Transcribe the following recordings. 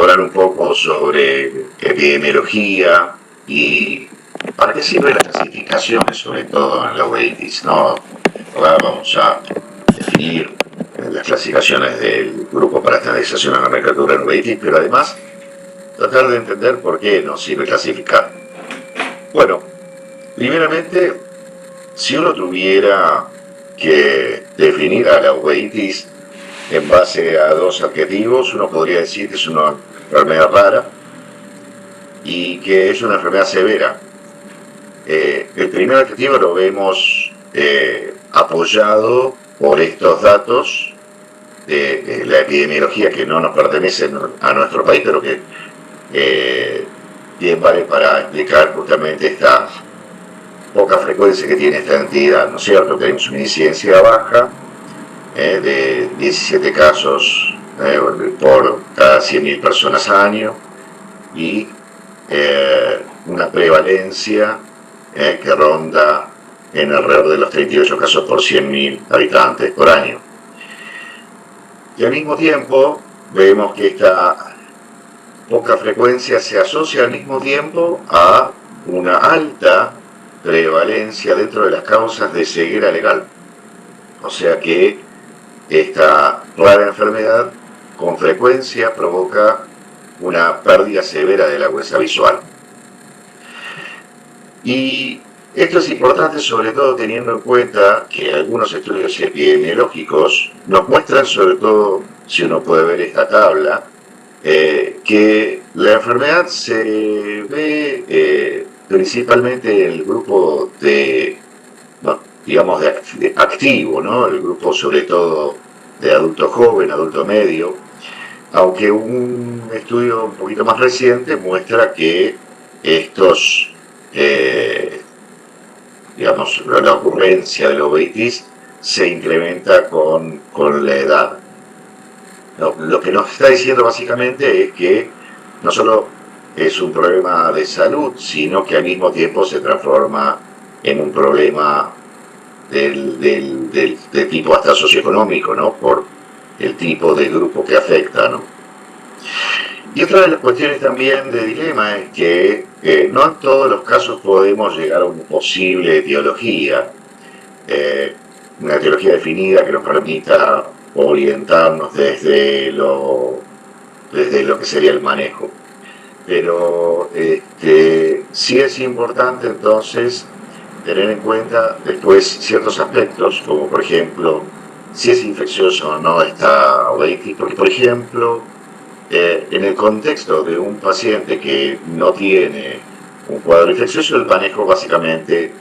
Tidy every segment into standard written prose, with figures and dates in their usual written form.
hablar un poco sobre epidemiología y para qué sirven las clasificaciones, sobre todo en la UEITIS, ¿no? Ahora vamos a definir las clasificaciones del Grupo para Estandarización en la Nomenclatura en UEITIS, pero además tratar de entender por qué nos sirve clasificar. Bueno, primeramente, si uno tuviera que definir a la UEITIS en base a dos adjetivos, uno podría decir que es una enfermedad rara y que es una enfermedad severa. El primer adjetivo lo vemos apoyado por estos datos de la epidemiología que no nos pertenecen a nuestro país, pero que bien vale para explicar justamente esta poca frecuencia que tiene esta entidad, ¿no es cierto? Tenemos una incidencia baja de 17 casos por cada 100.000 personas al año y una prevalencia que ronda en alrededor de los 38 casos por 100.000 habitantes por año. Y al mismo tiempo vemos que esta poca frecuencia se asocia al mismo tiempo a una alta prevalencia dentro de las causas de ceguera legal. O sea que esta rara enfermedad con frecuencia provoca una pérdida severa de la agudeza visual. Y esto es importante sobre todo teniendo en cuenta que algunos estudios epidemiológicos nos muestran, sobre todo si uno puede ver esta tabla, que la enfermedad se ve principalmente en el grupo de, digamos, de activo, ¿no? El grupo sobre todo de adulto joven, adulto medio, aunque un estudio un poquito más reciente muestra que estos, digamos, la ocurrencia de la uveitis se incrementa con la edad. Lo que nos está diciendo básicamente es que no solo es un problema de salud, sino que al mismo tiempo se transforma en un problema de tipo hasta socioeconómico, ¿no? Por el tipo de grupo que afecta, ¿no? Y otra de las cuestiones también de dilema es que no en todos los casos podemos llegar a una posible etiología, una etiología definida que nos permita orientarnos desde lo que sería el manejo. Pero sí es importante entonces tener en cuenta después ciertos aspectos, como por ejemplo, si es infeccioso o no esta uveitis, porque por ejemplo, en el contexto de un paciente que no tiene un cuadro infeccioso, el manejo básicamente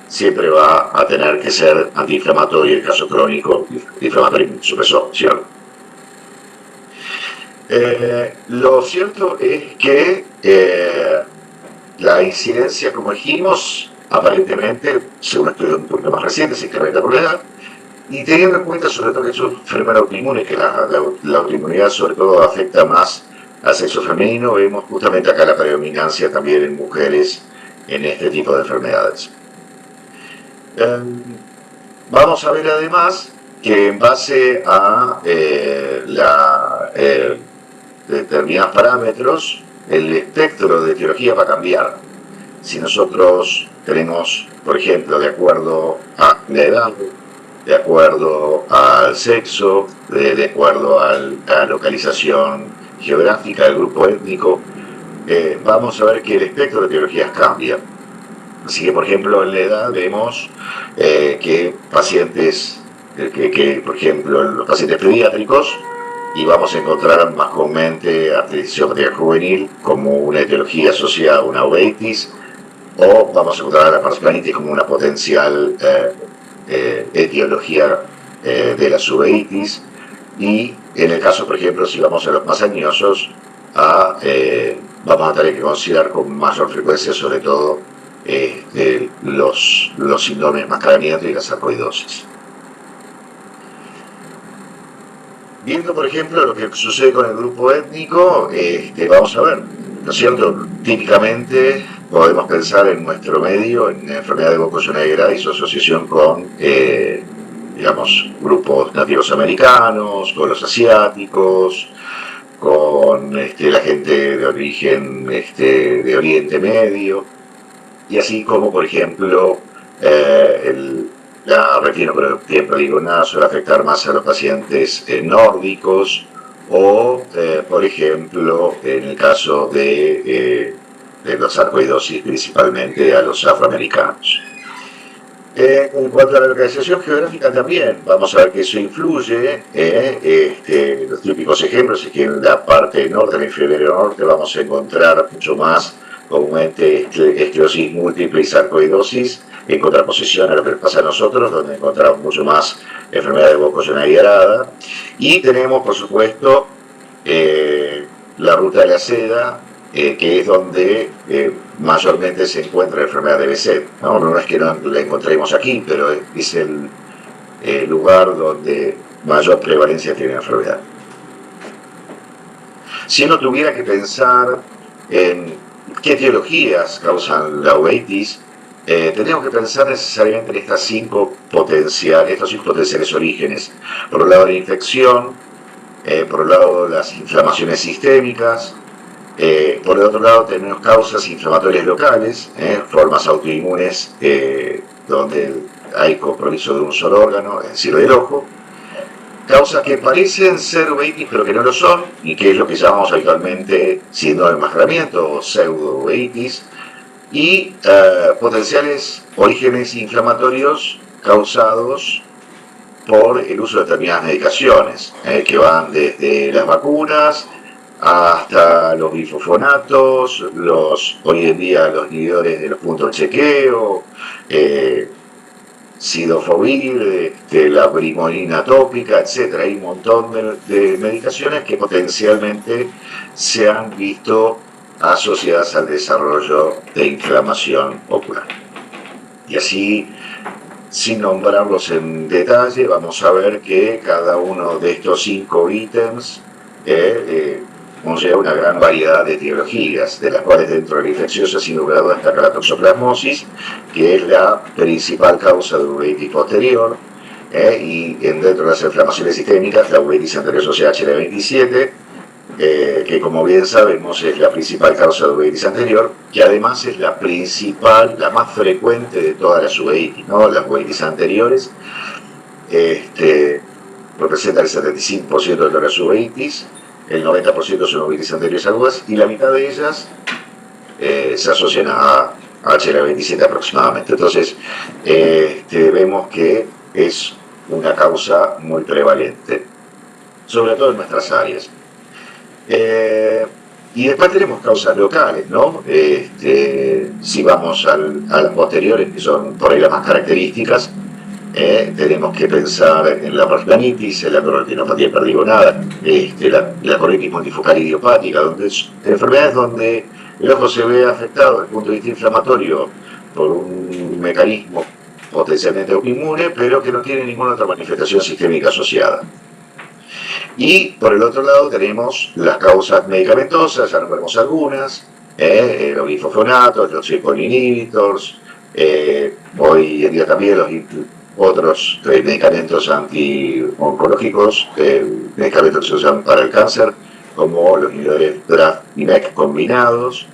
siempre va a tener que ser antiinflamatorio, en el caso crónico, antiinflamatorio supresor, ¿cierto? Lo cierto es que la incidencia, como dijimos, aparentemente, según estudios un poquito más recientes, se incrementa por la edad, y teniendo en cuenta sobre todo que es una enfermedad autoinmune, que la autoinmunidad sobre todo afecta más al sexo femenino, vemos justamente acá la predominancia también en mujeres en este tipo de enfermedades. Vamos a ver además que en base a determinados parámetros, el espectro de etiología va a cambiar. Si nosotros tenemos, por ejemplo, de acuerdo a la edad, de acuerdo al sexo, de acuerdo a la localización geográfica del grupo étnico, vamos a ver que el espectro de etiologías cambia. Así que, por ejemplo, en la edad vemos que pacientes, por ejemplo, en los pacientes pediátricos, y vamos a encontrar más comúnmente arteritis juvenil como una etiología asociada a una uveitis, o vamos a encontrar a la parsplanitis como una potencial etiología de la uveitis, y en el caso, por ejemplo, si vamos a los más añosos, vamos a tener que considerar con mayor frecuencia sobre todo los síndromes mascaramento y la sarcoidosis. Viendo, por ejemplo, lo que sucede con el grupo étnico, vamos a ver, ¿no es cierto? Típicamente podemos pensar en nuestro medio, en la enfermedad de Burkitt negra y su asociación con, digamos, grupos nativos americanos, con los asiáticos, con la gente de origen de Oriente Medio, y así como, por ejemplo, la retinocolor suele afectar más a los pacientes nórdicos, o, por ejemplo, en el caso de los sarcoidosis, principalmente a los afroamericanos. En cuanto a la localización geográfica también, vamos a ver que eso influye. Los típicos ejemplos es que en la parte norte, en el hemisferio norte, vamos a encontrar mucho más comúnmente esclerosis múltiple y sarcoidosis, en contraposición a lo que nos pasa a nosotros, donde encontramos mucho más enfermedad de mucosidad arada. Y tenemos, por supuesto, la ruta de la seda, que es donde mayormente se encuentra la enfermedad de BSEP. No es que no la encontremos aquí, pero es el lugar donde mayor prevalencia tiene la enfermedad. Si uno tuviera que pensar en qué etiologías causan la uveitis, tenemos que pensar necesariamente en estos cinco potenciales orígenes. Por un lado, la infección, por un lado, las inflamaciones sistémicas. Por el otro lado tenemos causas inflamatorias locales, formas autoinmunes donde hay compromiso de un solo órgano, es decir, del ojo. Causas que parecen ser uveitis pero que no lo son, y que es lo que llamamos habitualmente síndrome de enmascaramiento o pseudo-uveitis, y potenciales orígenes inflamatorios causados por el uso de determinadas medicaciones, que van desde las vacunas hasta los bifosfonatos, hoy en día los inhibidores de los puntos de chequeo, sidofovir, la brimonina tópica, etc. Hay un montón de medicaciones que potencialmente se han visto asociadas al desarrollo de inflamación ocular. Y así, sin nombrarlos en detalle, vamos a ver que cada uno de estos 5 ítems conlleva una gran variedad de etiologías, de las cuales dentro de la infecciosa sin lugar a dudas destaca la toxoplasmosis, que es la principal causa de uveitis posterior, y dentro de las inflamaciones sistémicas, la uveitis anterior asociada HL27, que como bien sabemos es la principal causa de uveitis anterior, que además es la principal, la más frecuente de todas las uveitis, ¿no? Las uveitis anteriores representan el 75% de todas las uveitis, el 90% son uveitis anteriores agudas, y la mitad de ellas se asocian a HL27 aproximadamente. Entonces, vemos que es una causa muy prevalente, sobre todo en nuestras áreas. Y después tenemos causas locales, ¿no? Si vamos a las posteriores, que son por ahí las más características, tenemos que pensar en la prosplanitis, en la retinopatía perdigonada, la colitis multifocal idiopática, enfermedades donde el ojo se ve afectado desde el punto de vista inflamatorio por un mecanismo potencialmente autoinmune, pero que no tiene ninguna otra manifestación sistémica asociada. Y por el otro lado tenemos las causas medicamentosas, ya nombramos algunas, los bifosfonatos, los checkpoint inhibitors, hoy en día también los otros medicamentos anti-oncológicos, medicamentos que se usan para el cáncer, como los inhibidores BRAF y MEK combinados,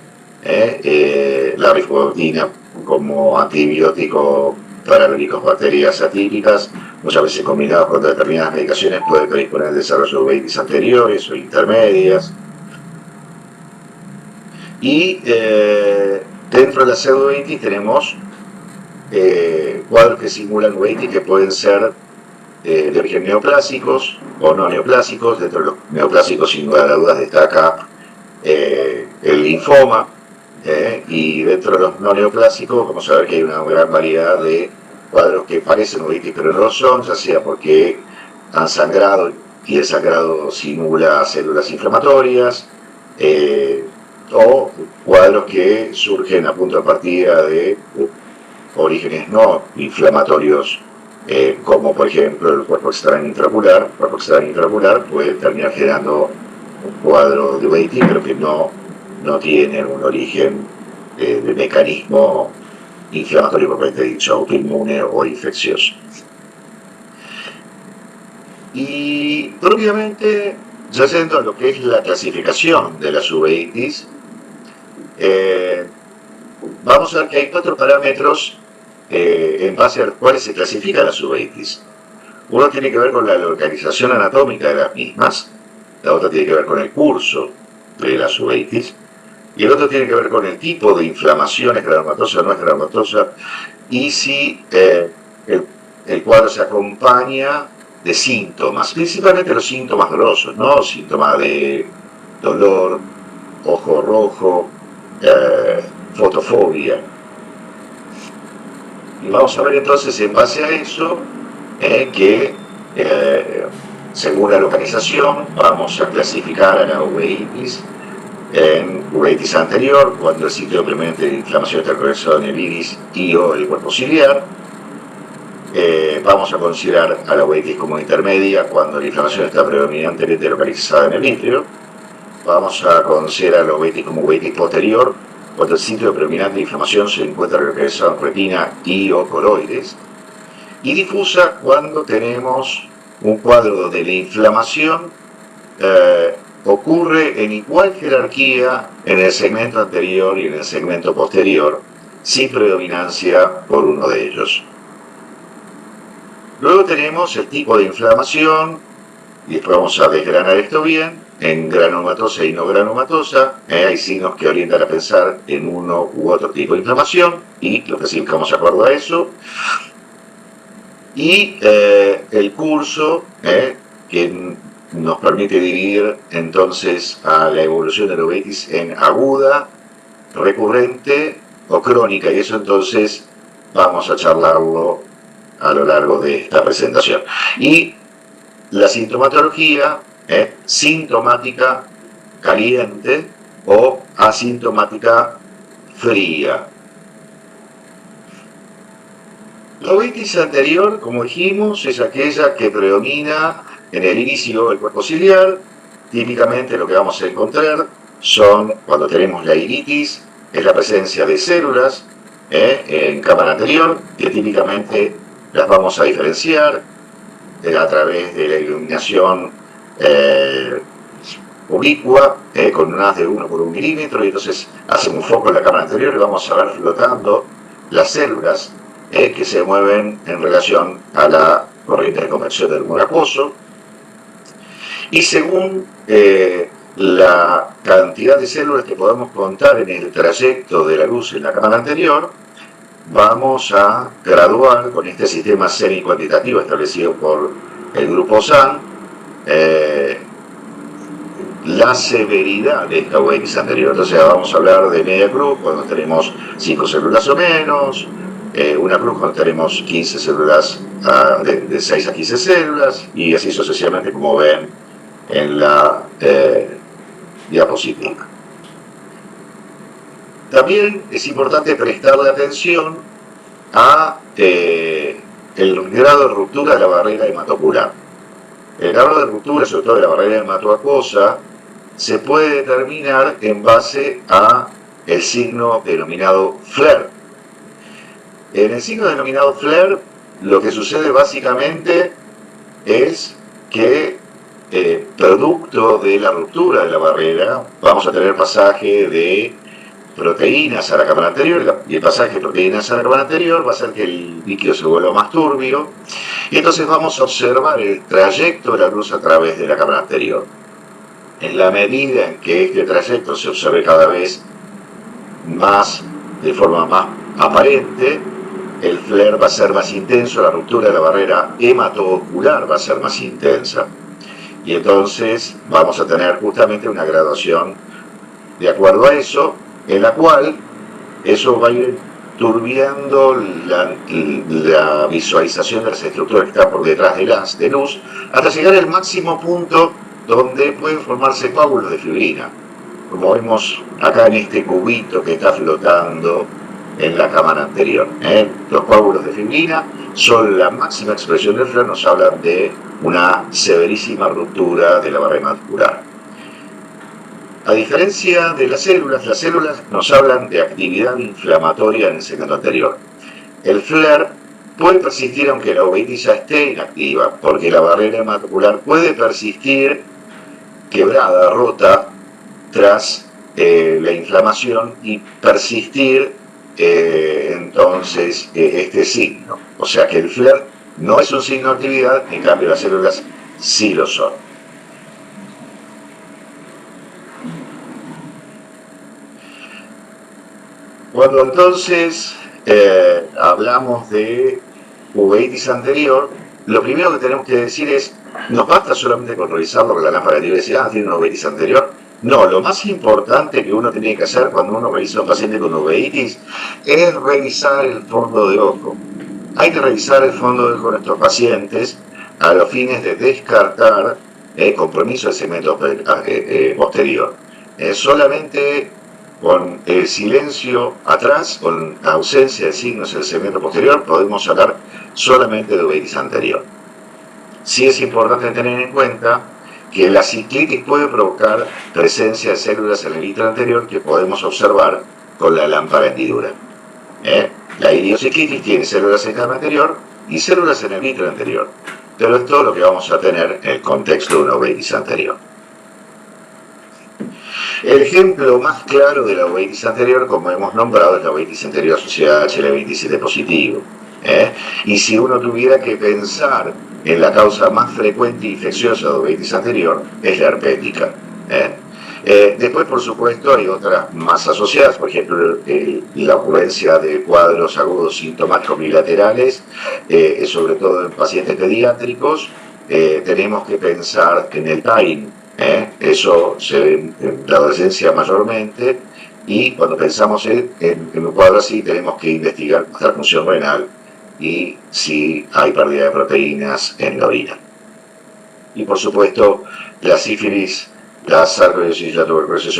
la rifabutina como antibiótico para helicobacterias atípicas, muchas veces combinados con determinadas medicaciones, puede predisponer el desarrollo de uveitis anteriores o intermedias. Y dentro de la pseudouveitis tenemos cuadros que simulan uveitis que pueden ser de origen neoplásicos o no neoplásicos. Dentro de los neoplásicos, sin lugar a dudas, destaca el linfoma, y dentro de los no neoplásicos vamos a ver que hay una gran variedad de cuadros que parecen uveitis pero no lo son, ya sea porque han sangrado y el sangrado simula células inflamatorias, o cuadros que surgen a punto de partida de orígenes no inflamatorios, como por ejemplo el cuerpo extraño intraocular. El cuerpo extraño intraocular puede terminar generando un cuadro de uveitis pero que no tiene un origen de mecanismo inflamatorio propiamente dicho, autoinmune o infeccioso. Y propiamente Yendo a lo que es la clasificación de las uveitis, vamos a ver que hay 4 parámetros en base a los cuales se clasifican las uveitis. Uno tiene que ver con la localización anatómica de las mismas, la otra tiene que ver con el curso de las uveitis, y el otro tiene que ver con el tipo de inflamación, es granulomatosa o no es granulomatosa, y si el cuadro se acompaña de síntomas, principalmente los síntomas grosos, ¿no? Síntomas de dolor, ojo rojo, fotofobia. Y vamos a ver entonces en base a eso que según la localización vamos a clasificar a la uveitis en uveitis anterior, cuando el sitio preeminente de inflamación está localizado en el iris y o el cuerpo ciliar. Vamos a considerar a la uveitis como intermedia cuando la inflamación está predominantemente localizada en el vítreo. Vamos a considerar a la uveitis como uveitis posterior cuando el sitio predominante de inflamación se encuentra localizado en retina y o coroides. Y difusa cuando tenemos un cuadro donde la inflamación ocurre en igual jerarquía en el segmento anterior y en el segmento posterior, sin predominancia por uno de ellos. Luego tenemos el tipo de inflamación, y después vamos a desgranar esto bien, en granulomatosa y no granulomatosa. Hay signos que orientan a pensar en uno u otro tipo de inflamación, y lo clasificamos de acuerdo a eso. Y el curso, que nos permite dividir entonces a la evolución de la uveitis en aguda, recurrente o crónica, y eso entonces vamos a charlarlo a lo largo de esta presentación. Y la sintomatología, sintomática caliente o asintomática fría. La uveitis anterior, como dijimos, es aquella que predomina en el inicio del cuerpo ciliar. Típicamente lo que vamos a encontrar son, cuando tenemos la iritis, es la presencia de células en cámara anterior, que típicamente las vamos a diferenciar a través de la iluminación ubicua con un haz de 1 por 1 milímetro, y entonces hacemos un foco en la cámara anterior y vamos a ver flotando las células que se mueven en relación a la corriente de convección del humor acuoso. Y según la cantidad de células que podemos contar en el trayecto de la luz en la cámara anterior, vamos a graduar con este sistema semi-cuantitativo establecido por el grupo SAN la severidad de esta uveitis anterior. Entonces vamos a hablar de media cruz cuando tenemos 5 células o menos, una cruz cuando tenemos 15 células, de 6 a 15 células, y así sucesivamente, como ven en la diapositiva. También es importante prestarle atención a el grado de ruptura de la barrera hematocular. El grado de ruptura, sobre todo de la barrera hematoacuosa, se puede determinar en base a el signo denominado FLAIR. En el signo denominado FLAIR, lo que sucede básicamente es que producto de la ruptura de la barrera vamos a tener pasaje de proteínas a la cámara anterior, y el pasaje de proteínas a la cámara anterior va a hacer que el líquido se vuelva más turbio, y entonces vamos a observar el trayecto de la luz a través de la cámara anterior. En la medida en que este trayecto se observe cada vez más, de forma más aparente, el FLAIR va a ser más intenso, la ruptura de la barrera hematoocular va a ser más intensa, y entonces vamos a tener justamente una graduación de acuerdo a eso, en la cual eso va a ir turbiando la visualización de las estructuras que están por detrás de luz, hasta llegar al máximo punto donde pueden formarse coágulos de fibrina, como vemos acá en este cubito que está flotando en la cámara anterior. Los coágulos de fibrina son la máxima expresión del FLAIR, nos hablan de una severísima ruptura de la barrera hematocular. A diferencia de las células nos hablan de actividad inflamatoria en el segmento anterior. El FLAIR puede persistir aunque la uveitis ya esté inactiva, porque la barrera hematocular puede persistir quebrada, rota, tras la inflamación y persistir entonces este signo. O sea que el FLAIR no es un signo de actividad, en cambio las células sí lo son. Cuando entonces hablamos de uveitis anterior, lo primero que tenemos que decir es, ¿nos basta solamente con revisarlo con la lámpara de diversidad? ¿Tiene una uveitis anterior? No, lo más importante que uno tiene que hacer cuando uno revisa a un paciente con uveitis es revisar el fondo de ojo. Hay que revisar el fondo de ojo de nuestros pacientes a los fines de descartar compromiso del segmento posterior. Solamente con el silencio atrás, con ausencia de signos del segmento posterior, podemos hablar solamente de uveitis anterior. Sí es importante tener en cuenta que la ciclitis puede provocar presencia de células en el vitro anterior que podemos observar con la lámpara hendidura. La idiociclitis tiene células en el canal anterior y células en el vitro anterior, pero es todo lo que vamos a tener en el contexto de una uveitis anterior. El ejemplo más claro de la uveitis anterior, como hemos nombrado, es la uveitis anterior asociada a HL27 positivo. Y si uno tuviera que pensar en la causa más frecuente e infecciosa de uveitis anterior, es la herpética. Después, por supuesto, hay otras más asociadas, por ejemplo, la ocurrencia de cuadros agudos sintomáticos bilaterales, sobre todo en pacientes pediátricos. Tenemos que pensar en el TAIN, eso se ve en la adolescencia mayormente, y cuando pensamos en un cuadro así tenemos que investigar nuestra función renal y si hay pérdida de proteínas en la orina. Y por supuesto, la sífilis, la sarcoidosis y la tuberculosis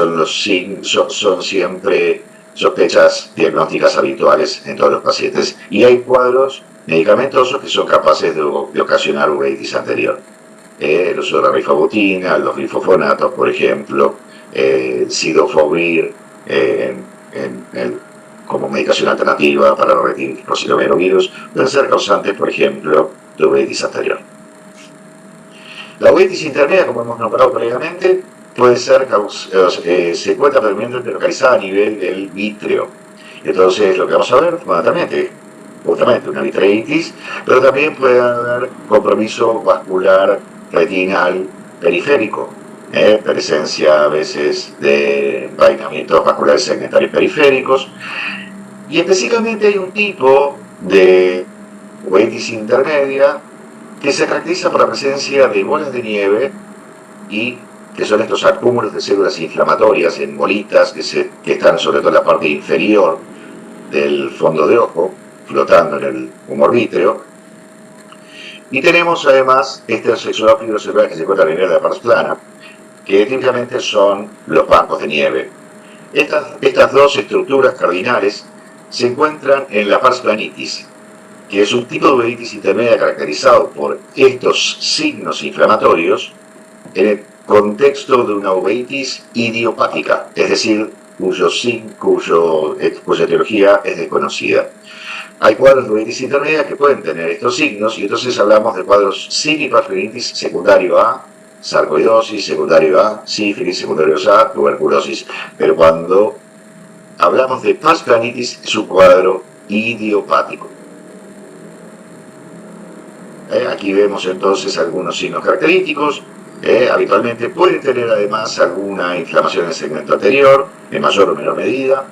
son siempre sospechas diagnósticas habituales en todos los pacientes. Y hay cuadros medicamentosos que son capaces de ocasionar uveitis anterior. El uso de la rifabutina, los glifofonatos, por ejemplo, sidofovir como medicación alternativa para el retinosinovirus, pueden ser causantes, por ejemplo, de uveitis anterior. La uveitis intermedia, como hemos nombrado previamente, puede ser se encuentra predominantemente localizada a nivel del vítreo. Entonces, lo que vamos a ver fundamentalmente, justamente una vitreitis, pero también puede haber compromiso vascular retinal periférico, presencia a veces de envainamientos vasculares segmentarios periféricos, y específicamente hay un tipo de uveitis intermedia que se caracteriza por la presencia de bolas de nieve y que son estos acúmulos de células inflamatorias en bolitas que están sobre todo en la parte inferior del fondo de ojo, flotando en el humor vítreo. Y tenemos además estos exudófilos celulares que se encuentran en la pars plana, que típicamente son los bancos de nieve. Estas dos estructuras cardinales se encuentran en la pars planitis, que es un tipo de uveitis intermedia caracterizado por estos signos inflamatorios en el contexto de una uveitis idiopática, es decir, cuya etiología es desconocida. Hay cuadros de uveitis intermedia que pueden tener estos signos y entonces hablamos de cuadros sin hiperplenitis secundario A, sarcoidosis, secundario A, sífilis, secundario A, tuberculosis. Pero cuando hablamos de pars planitis es un cuadro idiopático. Aquí vemos entonces algunos signos característicos. Habitualmente pueden tener además alguna inflamación en el segmento anterior, en mayor o menor medida,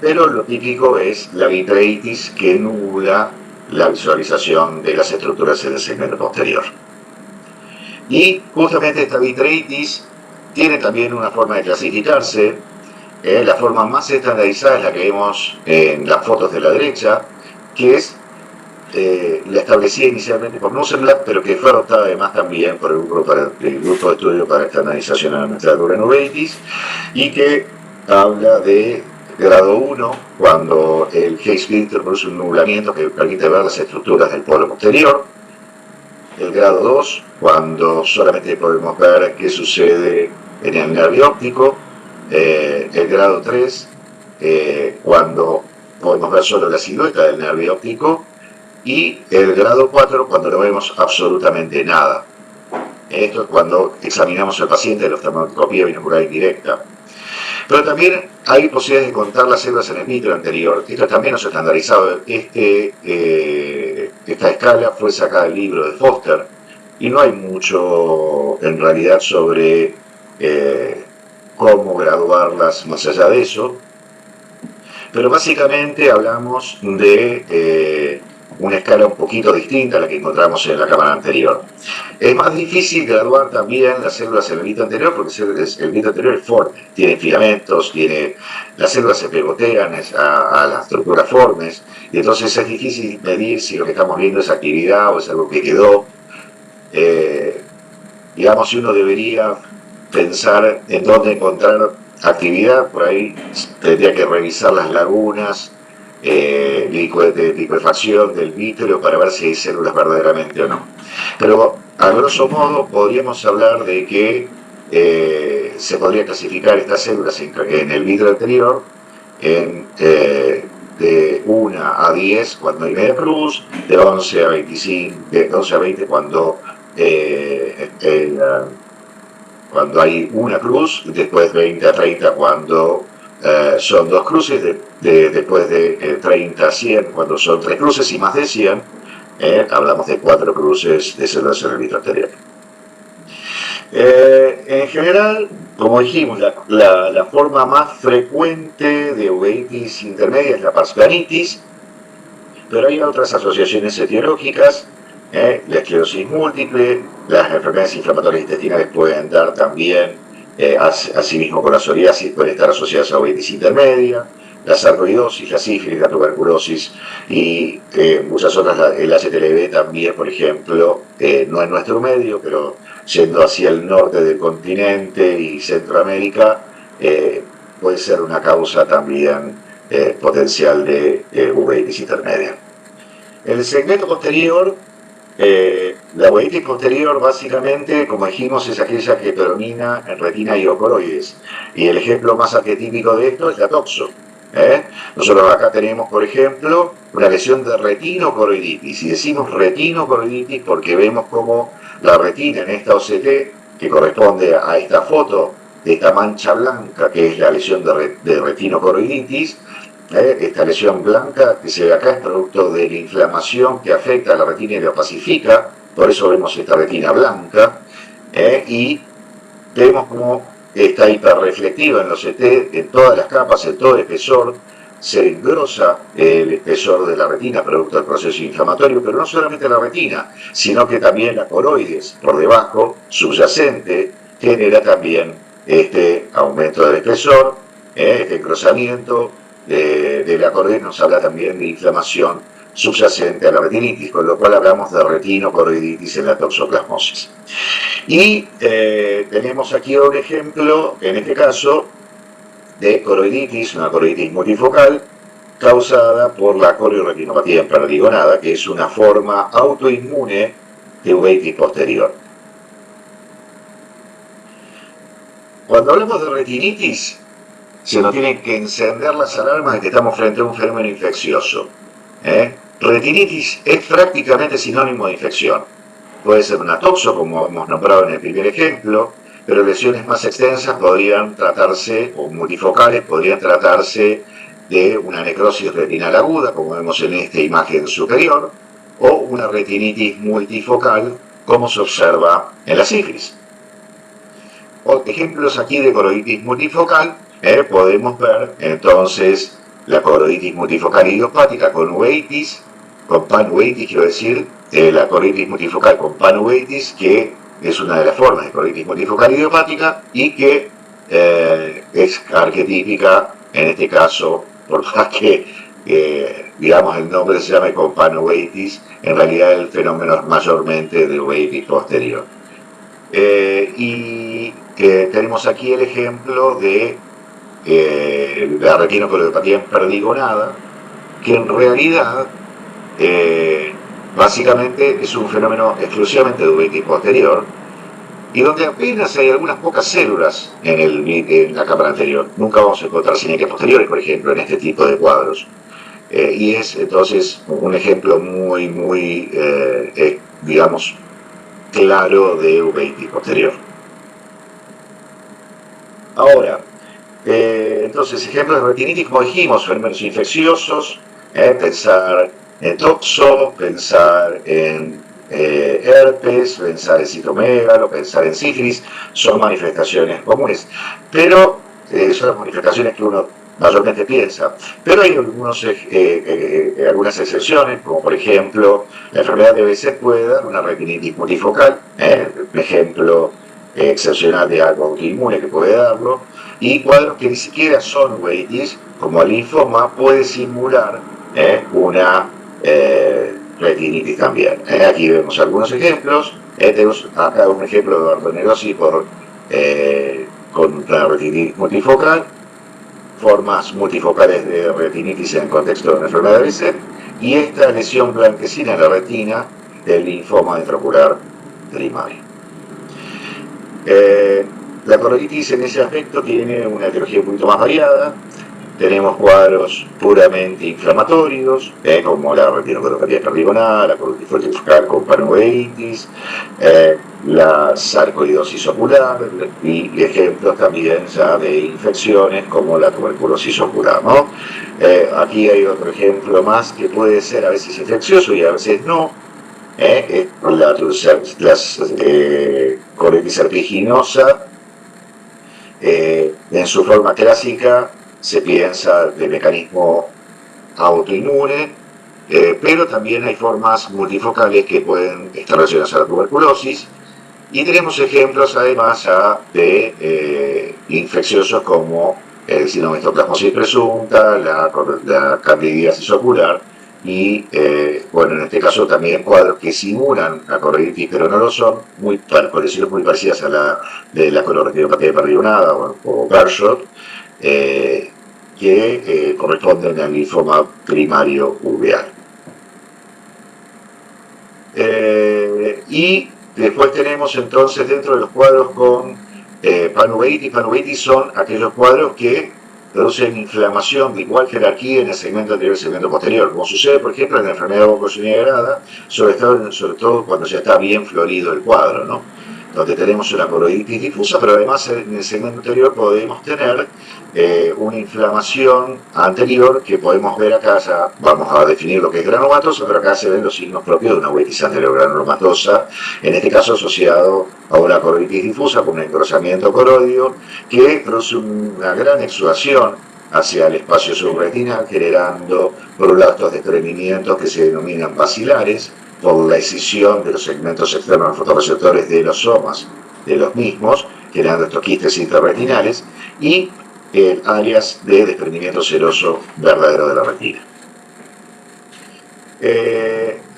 pero lo típico es la vitreitis que nubla la visualización de las estructuras en el segmento posterior. Y justamente esta vitreitis tiene también una forma de clasificarse. La forma más estandarizada es la que vemos en las fotos de la derecha, que es la establecida inicialmente por Nussenblatt, pero que fue adoptada además también por el grupo de estudio para estandarización de la nomenclatura en uveitis, y que habla de grado 1, cuando el G-splinter produce un nublamiento que permite ver las estructuras del polo posterior; el grado 2, cuando solamente podemos ver qué sucede en el nervio óptico; el grado 3, cuando podemos ver solo la silueta del nervio óptico; y el grado 4 cuando no vemos absolutamente nada. Esto es cuando examinamos al paciente de la oftalmoscopía binocular indirecta. Pero también hay posibilidades de contar las células en el vitro anterior. Esto también no se ha estandarizado. Esta escala fue sacada del libro de Foster y no hay mucho en realidad sobre cómo graduarlas más allá de eso. Pero básicamente hablamos de una escala un poquito distinta a la que encontramos en la cámara anterior. Es más difícil graduar también las células en el vitro anterior porque el vitro anterior es forme, tiene filamentos, las células se pegotean a las estructuras formes, y entonces es difícil medir si lo que estamos viendo es actividad o es algo que quedó. Digamos, si uno debería pensar en dónde encontrar actividad, por ahí tendría que revisar las lagunas de liquefacción del vítreo para ver si hay células verdaderamente o no. Pero a grosso modo podríamos hablar de que se podría clasificar estas células en el vítreo anterior de 1 a 10 cuando hay media cruz, de 11 a 25, de 11 a 20 cuando hay una cruz, después 20 a 30 cuando son 2 cruces, después de 30 a 100 cuando son 3 cruces, y más de 100 hablamos de 4 cruces de células en el vitro anterior. En general, como dijimos, la forma más frecuente de uveitis intermedia es la pars planitis, pero hay otras asociaciones etiológicas. La esclerosis múltiple, las enfermedades inflamatorias intestinales pueden dar también, asimismo con la psoriasis, pueden estar asociadas a uveitis intermedia, la sarcoidosis, la sífilis, la tuberculosis y muchas otras, el HTLV también, por ejemplo, no en nuestro medio, pero yendo hacia el norte del continente y Centroamérica, puede ser una causa también potencial de uveitis intermedia. El segmento posterior, la uveitis posterior básicamente, como dijimos, es aquella que predomina en retina y ocoroides, y el ejemplo más arquetípico de esto es la toxo. Nosotros acá tenemos, por ejemplo, una lesión de retinocoroiditis, y decimos retinocoroiditis porque vemos como la retina en esta OCT, que corresponde a esta foto de esta mancha blanca que es la lesión de retinocoroiditis, esta lesión blanca que se ve acá es producto de la inflamación que afecta a la retina y la opacifica, por eso vemos esta retina blanca, y vemos como está hiperreflectiva en los OCT, en todas las capas, en todo el espesor, se engrosa el espesor de la retina producto del proceso inflamatorio, pero no solamente la retina, sino que también la coroides por debajo, subyacente, genera también este aumento del espesor, este engrosamiento de la coroides nos habla también de inflamación subyacente a la retinitis, con lo cual hablamos de retinocoroiditis en la toxoplasmosis. Y tenemos aquí un ejemplo, en este caso, de coroiditis, una coroiditis multifocal, causada por la corioretinopatía emperdigonada, que es una forma autoinmune de uveitis posterior. Cuando hablamos de retinitis, se nos tienen que encender las alarmas de que estamos frente a un fenómeno infeccioso. Retinitis es prácticamente sinónimo de infección. Puede ser una toxo, como hemos nombrado en el primer ejemplo, pero lesiones más extensas podrían tratarse, o multifocales, podrían tratarse de una necrosis retinal aguda, como vemos en esta imagen superior, o una retinitis multifocal, como se observa en la sífilis. Ejemplos aquí de coroiditis multifocal, podemos ver entonces la coroiditis multifocal idiopática con uveitis, con panuveitis, quiero decir, la coroiditis multifocal con panuveitis, que es una de las formas de coroiditis multifocal idiopática y que es arquetípica en este caso, por más que digamos el nombre se llame con panuveitis, en realidad el fenómeno es mayormente de uveitis posterior. Y tenemos aquí el ejemplo de la retinocoroidopatía emperdigonada, que en realidad básicamente es un fenómeno exclusivamente de uveitis posterior, y donde apenas hay algunas pocas células en la cámara anterior. Nunca vamos a encontrar siniestras posteriores, por ejemplo, en este tipo de cuadros. Y es entonces un ejemplo muy, digamos, claro de uveitis posterior. Ahora, entonces, ejemplos de retinitis, como dijimos, fenómenos infecciosos, pensar en toxo, pensar en herpes, pensar en citomegalo, pensar en sífilis, son manifestaciones comunes, pero son las manifestaciones que uno mayormente piensa. Pero hay algunas excepciones, como por ejemplo, la enfermedad de BC puede dar una retinitis multifocal, un ejemplo excepcional de algo autoinmune que puede darlo, y cuadros que ni siquiera son uveitis, como el linfoma, puede simular una retinitis también. Aquí vemos algunos ejemplos. Tenemos acá un ejemplo de ortonerosis con la retinitis multifocal, formas multifocales de retinitis en el contexto de una enfermedad de BC, y esta lesión blanquecina en la retina del linfoma intraocular primario. La coroiditis en ese aspecto tiene una etiología un poquito más variada. Tenemos cuadros puramente inflamatorios, como la retinocolopatía cardiagonal, la coroiditis focal con panoveitis, la sarcoidosis ocular y ejemplos también ya de infecciones como la tuberculosis ocular, ¿no? Aquí hay otro ejemplo más que puede ser a veces infeccioso y a veces no. La colitis serpiginosa, en su forma clásica se piensa de mecanismo autoinmune, pero también hay formas multifocales que pueden estar relacionadas a la tuberculosis, y tenemos ejemplos además ya de infecciosos como el síndrome de histoplasmosis presunta, la candidiasis ocular, y bueno, en este caso también cuadros que simulan la coroiditis, pero no lo son, por decirlo, muy parecidas a la de la coloretinopatía perionada o Birdshot, que corresponden al linfoma primario uveal. Y después tenemos entonces dentro de los cuadros con panoveitis. Panoveitis son aquellos cuadros que producen inflamación de igual jerarquía en el segmento anterior y el segmento posterior, como sucede, por ejemplo, en la enfermedad broncoaguda, sobre todo cuando ya está bien florido el cuadro, ¿no? Donde tenemos una coroiditis difusa, pero además en el segmento anterior podemos tener una inflamación anterior que podemos ver acá. Ya vamos a definir lo que es granulomatosa, pero acá se ven los signos propios de una uveitis anterior granulomatosa, en este caso asociado a una coroiditis difusa con un engrosamiento coroideo que produce una gran exudación hacia el espacio subretinal, generando por un lado estos desprendimientos que se denominan basilares por la escisión de los segmentos externos de los fotorreceptores de los somas de los mismos, generando estos quistes intrarretinales, y áreas de desprendimiento seroso verdadero de la retina.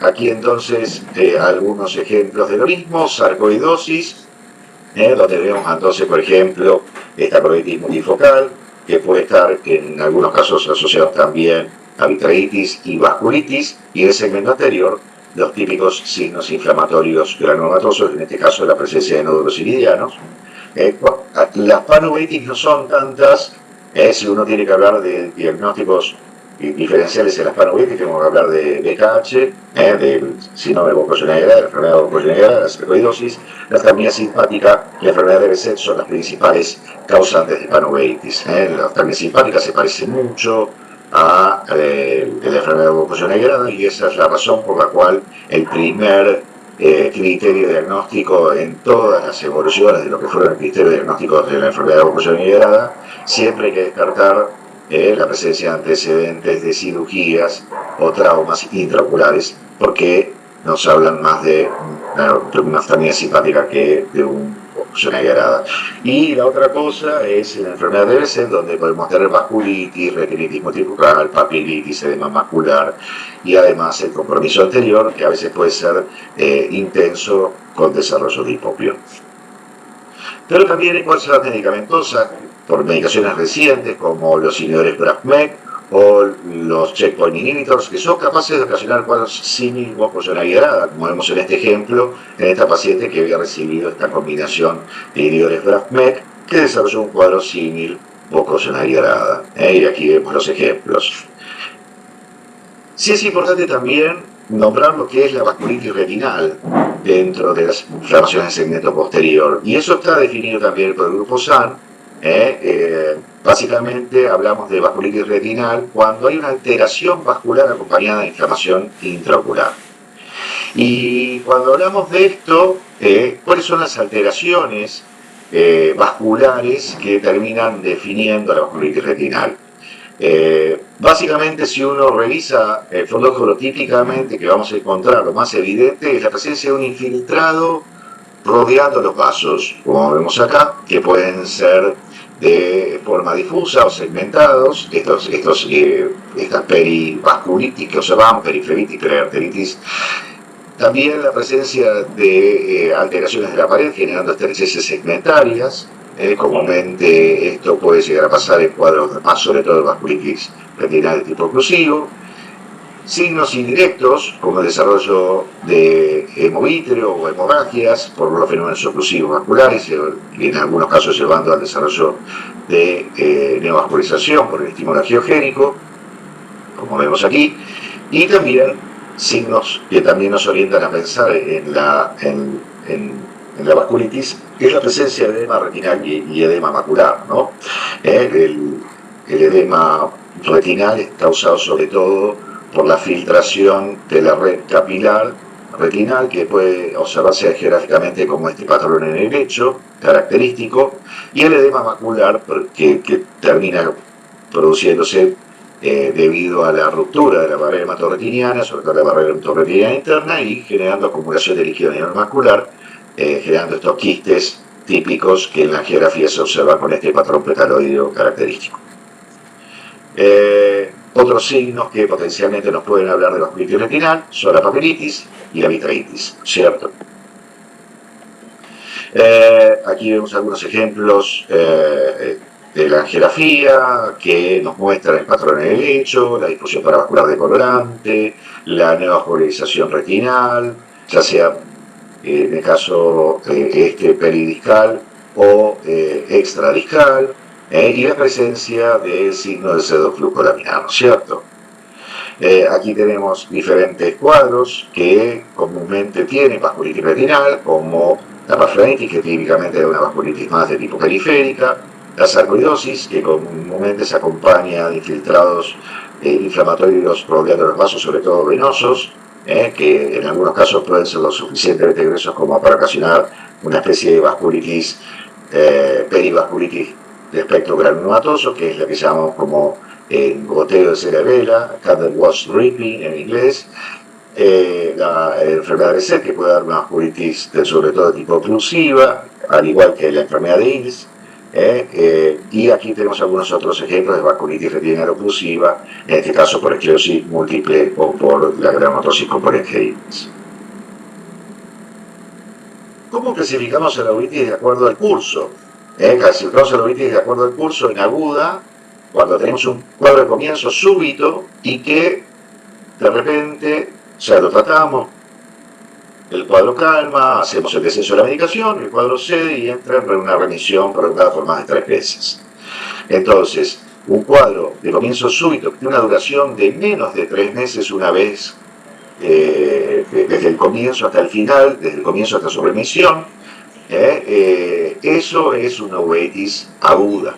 Aquí entonces algunos ejemplos de lo mismo: sarcoidosis, donde vemos entonces, por ejemplo, esta coroiditis multifocal, que puede estar en algunos casos asociados también a vitraitis y vasculitis, y en el segmento anterior los típicos signos inflamatorios granulomatosos, en este caso la presencia de nódulos iridianos. Las panoveitis no son tantas. Si uno tiene que hablar de diagnósticos diferenciales en las panoveitis, tenemos que hablar de BKH, del síndrome de Burkitt-Shostak, de la enfermedad de Burkitt-Shostak, de la sarcoidosis, la aftamia simpática y la enfermedad de BSET son las principales causantes de panoveitis. La aftamia simpática se parece mucho a la enfermedad de Burkitt-Shostak, y esa es la razón por la cual el primer criterio diagnóstico en todas las evoluciones de lo que fueron criterios diagnósticos de la enfermedad de Burkitt-Shostak, siempre hay que descartar la presencia de antecedentes de cirugías o traumas intraoculares, porque nos hablan más de una aftamia simpática que de un Burkitt-Shostak. Y la otra cosa es la enfermedad de BSET, donde podemos tener vasculitis, retinitis multifocal, papilitis, edema macular, y además el compromiso anterior, que a veces puede ser intenso con desarrollo de hipopio. Pero también hay cosas medicamentosas por medicaciones recientes como los inhibidores BRAF/MEK o los checkpoint inhibitors, que son capaces de ocasionar cuadros símil Burkitt-Shostak, como vemos en este ejemplo, en esta paciente que había recibido esta combinación de inhibidores BRAF/MEK, que desarrolló un cuadro símil Burkitt-Shostak. Y aquí vemos los ejemplos. Sí es importante también nombrar lo que es la vasculitis retinal dentro de las inflamaciones del segmento posterior. Y eso está definido también por el grupo SAN. Básicamente hablamos de vasculitis retinal cuando hay una alteración vascular acompañada de inflamación intraocular. Y cuando hablamos de esto, ¿cuáles son las alteraciones vasculares que terminan definiendo la vasculitis retinal? Básicamente, si uno revisa el fondóforo típicamente, que vamos a encontrar lo más evidente es la presencia de un infiltrado rodeando los vasos, como vemos acá, que pueden ser de forma difusa o segmentados, estas perivasculitis que observamos, periflebitis, periarteritis. También la presencia de alteraciones de la pared generando estrecheces segmentarias. Comúnmente esto puede llegar a pasar en cuadros más, sobre todo de vasculitis retinal de tipo oclusivo. Signos indirectos, como el desarrollo de hemovítreo o hemorragias por los fenómenos oclusivos vasculares, y en algunos casos llevando al desarrollo de neovascularización por el estímulo angiogénico, como vemos aquí, y también signos que también nos orientan a pensar en la vasculitis, que es la presencia de edema retinal y edema macular, ¿no? El edema retinal es causado sobre todo por la filtración de la red capilar retinal, que puede observarse geográficamente como este patrón en el lecho, característico, y el edema macular que termina produciéndose debido a la ruptura de la barrera hematorretiniana, sobre todo la barrera hematorretiniana interna, y generando acumulación de líquido a nivel macular, generando estos quistes típicos que en la geografía se observan con este patrón petaloideo característico. Otros signos que potencialmente nos pueden hablar de la vasculitis retinal son la papilitis y la vitraitis, ¿cierto? Aquí vemos algunos ejemplos de la angiografía que nos muestran el patrón en el lecho, la difusión paravascular de colorante, la neovascularización retinal, ya sea en el caso peridiscal o extradiscal, y la presencia del signo de pseudoflujo laminar, ¿no es cierto? Aquí tenemos diferentes cuadros que comúnmente tienen vasculitis retinal, como la paflanitis, que típicamente es una vasculitis más de tipo periférica, la sarcoidosis, que comúnmente se acompaña de infiltrados inflamatorios rodeando los vasos, sobre todo venosos, que en algunos casos pueden ser lo suficientemente gruesos como para ocasionar una especie de vasculitis, perivasculitis de espectro granulomatoso, que es la que llamamos como goteo de cerebela, candle wash dripping en inglés. La enfermedad de Behçet, que puede dar una vasculitis sobre todo de tipo oclusiva, al igual que la enfermedad de Ills. Y aquí tenemos algunos otros ejemplos de vasculitis retinal oclusiva, en este caso por esclerosis múltiple o por la granulomatosis componente Ills. ¿Cómo clasificamos a la uveitis de acuerdo al curso? Clasificamos a la uveitis de acuerdo al curso en aguda, cuando tenemos un cuadro de comienzo súbito y que de repente, o sea, lo tratamos, el cuadro calma, hacemos el descenso de la medicación, el cuadro cede y entra en una remisión prolongada por más de 3 meses. Entonces, un cuadro de comienzo súbito que tiene una duración de menos de 3 meses una vez, desde el comienzo hasta el final, desde el comienzo hasta su remisión, eso es una uveitis aguda.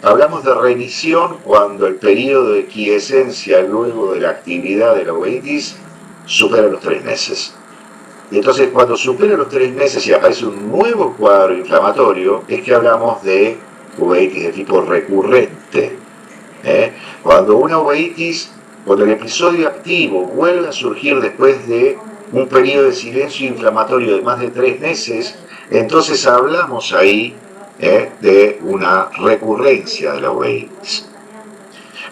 Hablamos de remisión cuando el periodo de quiescencia luego de la actividad de la uveitis supera los 3 meses. Y entonces, cuando supera los 3 meses y aparece un nuevo cuadro inflamatorio, es que hablamos de uveitis de tipo recurrente. Cuando una uveitis, cuando el episodio activo vuelve a surgir después de un periodo de silencio inflamatorio de más de 3 meses, entonces hablamos ahí de una recurrencia de la uveitis.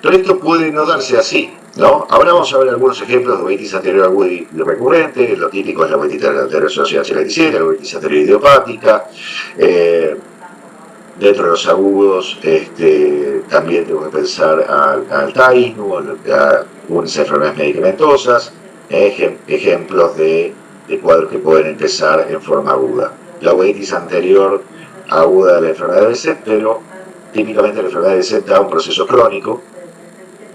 Pero esto puede no darse así, ¿no? Ahora vamos a ver algunos ejemplos de uveitis anterior aguda y recurrente. Lo típico es la uveitis anterior asociada a la la uveitis anterior idiopática. Dentro de los agudos, también tengo que pensar al taíno, a algunas enfermedades medicamentosas, ejemplos de cuadros que pueden empezar en forma aguda. La uveitis anterior aguda de la enfermedad de Behçet, pero típicamente la enfermedad de Behçet da un proceso crónico,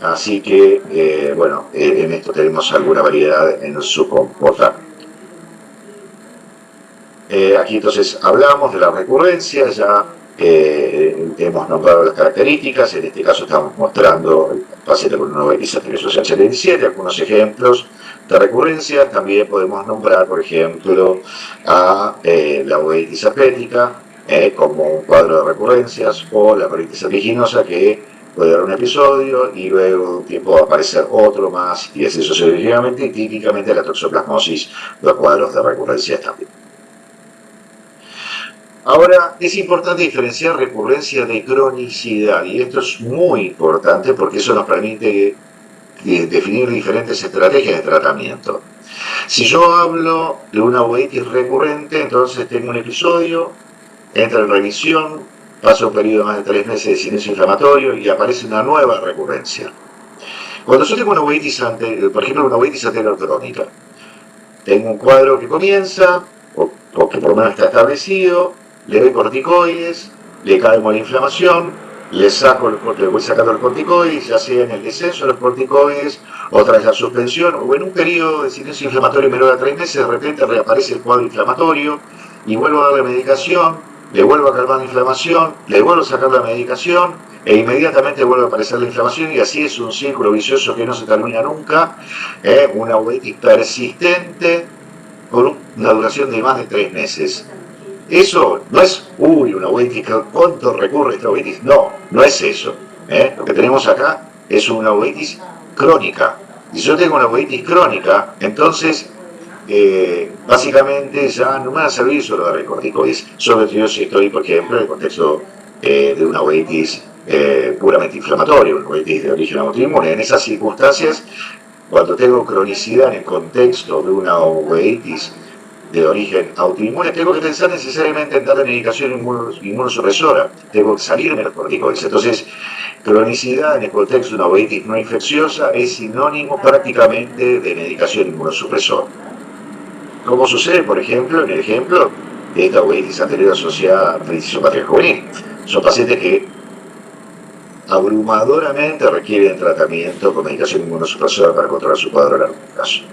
Así que, bueno, en esto tenemos alguna variedad en su comportamiento. Aquí entonces hablamos de la recurrencia, ya hemos nombrado las características, en este caso estamos mostrando el paciente con una uveitis social 77, algunos ejemplos de recurrencia. También podemos nombrar, por ejemplo, a la uveitis atlética como un cuadro de recurrencias, o la colitis aeruginosa, que puede dar un episodio y luego de un tiempo va a aparecer otro más, y así sucesivamente, y típicamente la toxoplasmosis, los cuadros de recurrencias también. Ahora, es importante diferenciar recurrencia de cronicidad, y esto es muy importante porque eso nos permite definir diferentes estrategias de tratamiento. Si yo hablo de una uveitis recurrente, entonces tengo un episodio, entra en remisión, pasa un periodo de más de 3 meses de silencio inflamatorio y aparece una nueva recurrencia. Cuando yo tengo una uveitis, por ejemplo, una uveitis anterior crónica, tengo un cuadro que comienza, o que por lo menos está establecido, le doy corticoides, le calmo la inflamación, le voy sacando los corticoides, ya sea en el descenso de los corticoides, o tras la suspensión, o en un periodo de silencio inflamatorio menor a 3 meses, de repente reaparece el cuadro inflamatorio, y vuelvo a darle medicación, le vuelvo a calmar la inflamación, le vuelvo a sacar la medicación, e inmediatamente vuelve a aparecer la inflamación, y así es un círculo vicioso que no se termina nunca, una uveitis persistente, con una duración de más de 3 meses. Eso no es, una uveitis, ¿cuánto recurre esta uveitis? No, no es eso. Lo que tenemos acá es una uveitis crónica. Y si yo tengo una uveitis crónica, entonces, básicamente ya no me van a servir solo dar corticoides, sobre todo si estoy, por ejemplo, en el contexto de una uveitis puramente inflamatoria, una uveitis de origen autoinmune. En esas circunstancias, cuando tengo cronicidad en el contexto de una uveitis de origen autoinmune, tengo que pensar necesariamente en darle medicación inmunosupresora, tengo que salirme de los corticoides. Entonces, cronicidad en el contexto de una uveitis no infecciosa es sinónimo prácticamente de medicación inmunosupresora. Como sucede, por ejemplo, en el ejemplo de esta uveitis anterior asociada a fenicisopatía juvenil. Son pacientes que abrumadoramente requieren tratamiento con medicación inmunosupresora para controlar su cuadro a largo plazo.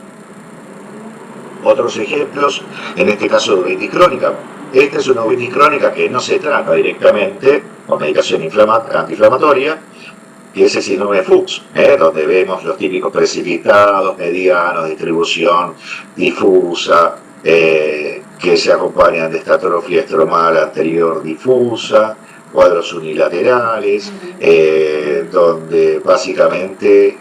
Otros ejemplos, en este caso de uveitis crónica. Esta es una uveitis crónica que no se trata directamente con medicación antiinflamatoria, que es el síndrome de Fuchs, donde vemos los típicos precipitados, medianos, distribución difusa, que se acompañan de esta atrofia estromal anterior difusa, cuadros unilaterales, donde básicamente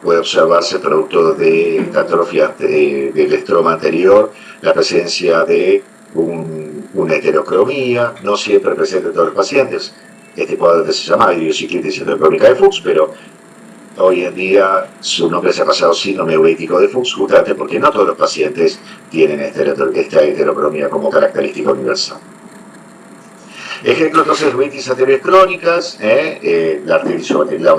puede observarse producto de esta atrofia del estroma anterior la presencia de una heterocromía, no siempre presente en todos los pacientes. Este cuadro se llama idiosinclitis heterocrómica de Fuchs, pero hoy en día su nombre se ha pasado síndrome uveítico de Fuchs, justamente porque no todos los pacientes tienen esta heterocromía como característica universal. Ejemplo entonces de uveitis anteriores crónicas, la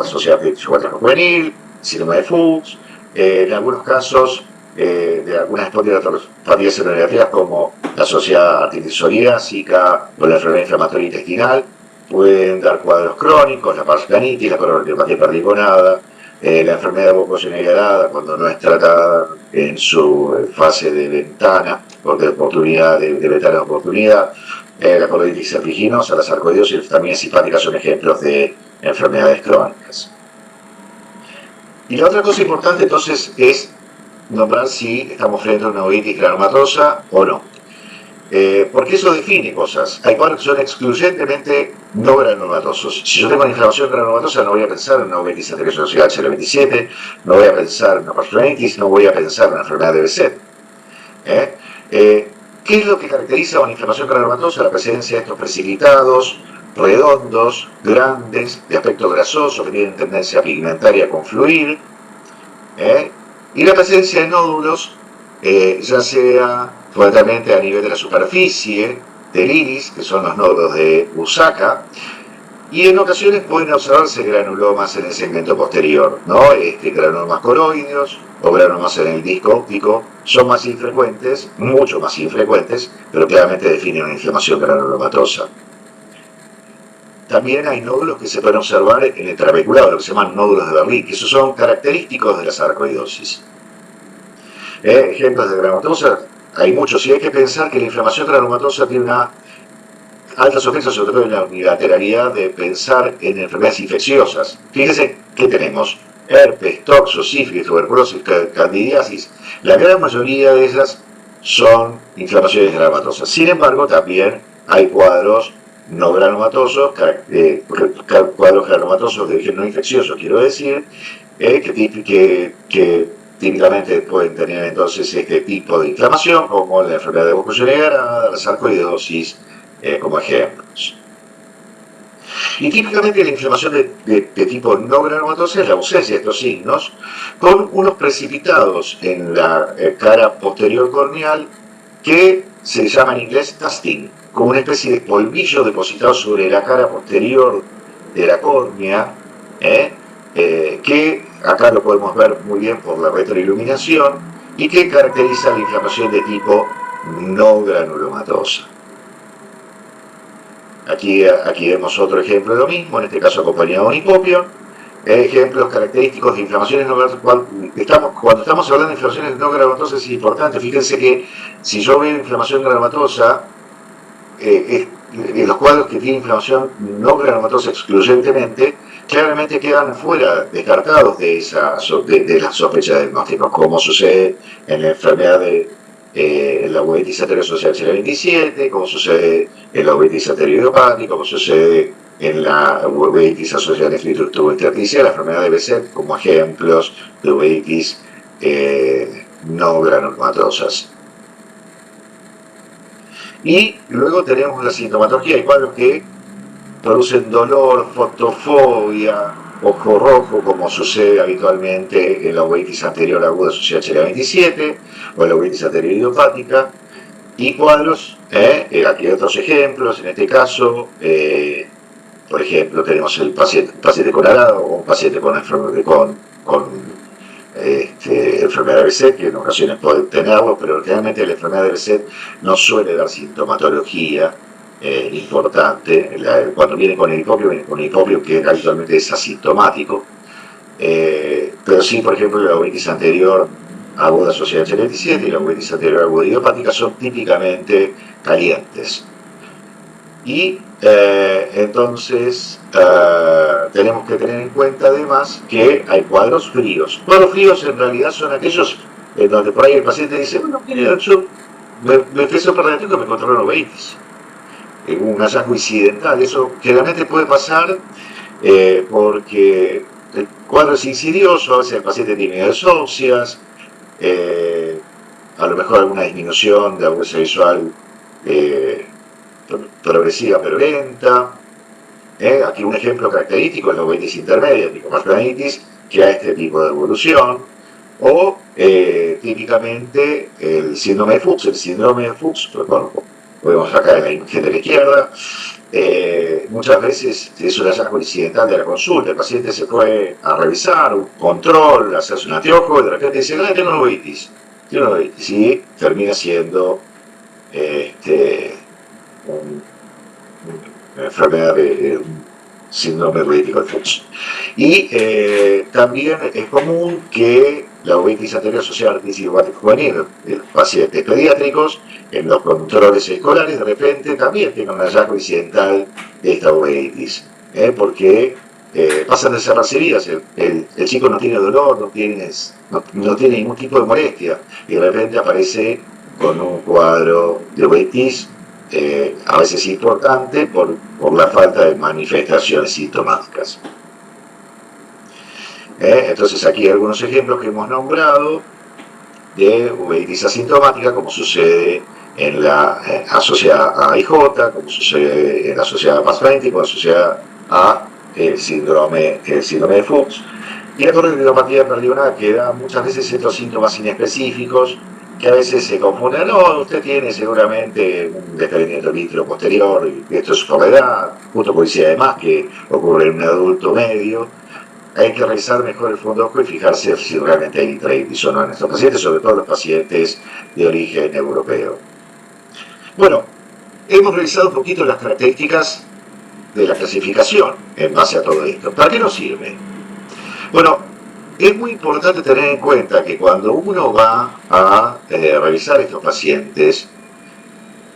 asociada a artritis juvenil, síndrome de Fuchs, en algunos casos de algunas espondilopatías neuronegativas como la asociada a artritis psoriásica o la enfermedad inflamatoria intestinal, pueden dar cuadros crónicos, la parsplanitis, la coronariopatía perdigonada, la enfermedad mucosa cuando no es tratada en su fase de ventana, porque de oportunidad, de ventana de oportunidad, la colitis aeruginosa, la sarcoidosis y las enfermedades hepáticas son ejemplos de enfermedades crónicas. Y la otra cosa importante entonces es nombrar si estamos frente a una uveitis granulomatosa o no. Porque eso define cosas. Hay cuadros que son excluyentemente no granulomatosos. Si yo tengo una inflamación granulomatosa, no voy a pensar en una uveitis anterior asociada al HL27, no voy a pensar en una parsplanitis, no voy a pensar en una enfermedad de Behçet. ¿Qué es lo que caracteriza a una inflamación granulomatosa? La presencia de estos precipitados redondos, grandes, de aspecto grasoso, que tienen tendencia pigmentaria a confluir, y la presencia de nódulos, ya sea fundamentalmente a nivel de la superficie del iris, que son los nódulos de Busaka, y en ocasiones pueden observarse granulomas en el segmento posterior, ¿no? Granulomas coroideos o granulomas en el disco óptico son más infrecuentes, mucho más infrecuentes, pero claramente definen una inflamación granulomatosa. también hay nódulos que se pueden observar en el trabeculado, lo que se llaman nódulos de Berlín, que esos son característicos de la sarcoidosis. Ejemplos de granulomatosa, hay muchos, y hay que pensar que la inflamación granulomatosa tiene una alta sospecha, sobre todo en la unilateralidad de pensar en enfermedades infecciosas. Fíjense que tenemos herpes, toxo, sífilis, tuberculosis, candidiasis. La gran mayoría de ellas son inflamaciones granulomatosas. Sin embargo, también hay cuadros no granulomatosos, cuadros granulomatosos de origen no infeccioso, quiero decir, que típicamente pueden tener entonces este tipo de inflamación, como la enfermedad de Burkitt grada, la sarcoidosis, como ejemplos. Y típicamente la inflamación de tipo no granulomatosa es la ausencia de estos signos, con unos precipitados en la cara posterior corneal que se llama en inglés dusting, como una especie de polvillo depositado sobre la cara posterior de la córnea, que acá lo podemos ver muy bien por la retroiluminación y que caracteriza la inflamación de tipo no granulomatosa. Aquí vemos otro ejemplo de lo mismo, en este caso acompañado de un hipopion. Ejemplos característicos de inflamaciones no granulomatosa. Cuando estamos hablando de inflamaciones no granulomatosas es importante, fíjense que si yo veo inflamación granulomatosa, los cuadros que tienen inflamación no granulomatosa excluyentemente, claramente quedan fuera, descartados de la sospecha de diagnóstico, como sucede en la enfermedad de la uveitis arteriosocial CL27, como sucede en la uveitis arterioidiopática, como sucede en la uveitis asociada a nefritis tubointersticial, la enfermedad de Behçet, como ejemplos de uveitis no granulomatosas. Y luego tenemos la sintomatología, hay cuadros que producen dolor, fotofobia, ojo rojo, como sucede habitualmente en la uveitis anterior aguda asociada a HLA27 o en la uveitis anterior idiopática, y cuadros, aquí hay otros ejemplos, en este caso, por ejemplo, tenemos el paciente con arado o un paciente con enfermedad de Behçet, que en ocasiones puede tenerlo, pero realmente la enfermedad de Behçet no suele dar sintomatología importante. Cuando viene con el hipopio que habitualmente es asintomático, pero sí, por ejemplo, la uveitis anterior aguda asociada a HL27 y la uveitis anterior aguda idiopática son típicamente calientes. Y entonces tenemos que tener en cuenta además que hay cuadros fríos. Cuadros fríos en realidad son aquellos en donde por ahí el paciente dice, bueno, mire, yo me fui súper negativo que me encontré una uveitis, un hallazgo incidental. Eso generalmente puede pasar porque el cuadro es insidioso, a veces el paciente tiene ideas óseas, a lo mejor alguna disminución de agudeza visual progresiva pero lenta. Aquí un ejemplo característico es la uveitis intermedia, nicomastoideitis, que a este tipo de evolución, o típicamente el síndrome de Fuchs. El síndrome de Fuchs, lo vemos acá en la imagen de la izquierda, muchas veces es un hallazgo incidental de la consulta. El paciente se fue a revisar un control, a hacerse un anteojo, y de repente dice, no, tengo una uveitis, y termina siendo una enfermedad de síndrome uveítico de Fuchs. Y también es común que la uveitis anterior asociada a artritis reumatoide juvenil en pacientes pediátricos, en los controles escolares, de repente también tengan un hallazgo incidental de esta uveitis, porque pasan desapercibidas. El chico no tiene dolor, no tiene ningún tipo de molestia, y de repente aparece con un cuadro de uveitis a veces importante por la falta de manifestaciones sintomáticas. Entonces aquí hay algunos ejemplos que hemos nombrado de uveitis asintomática, como sucede en la asociada a IJ, como sucede en la asociada a PAS-20, como asociada a el síndrome de Fuchs. Y la corneoretopatía perdional, que da muchas veces estos síntomas inespecíficos, que a veces se confunden. No, usted tiene seguramente un desprendimiento vítreo posterior, y esto es por la edad, justo coincide además que ocurre en un adulto medio. Hay que revisar mejor el fondo ojo y fijarse si realmente hay intraítis o no en estos pacientes, sobre todo los pacientes de origen europeo. Bueno, hemos revisado un poquito las características de la clasificación en base a todo esto. ¿Para qué nos sirve? Bueno, es muy importante tener en cuenta que cuando uno va a revisar estos pacientes,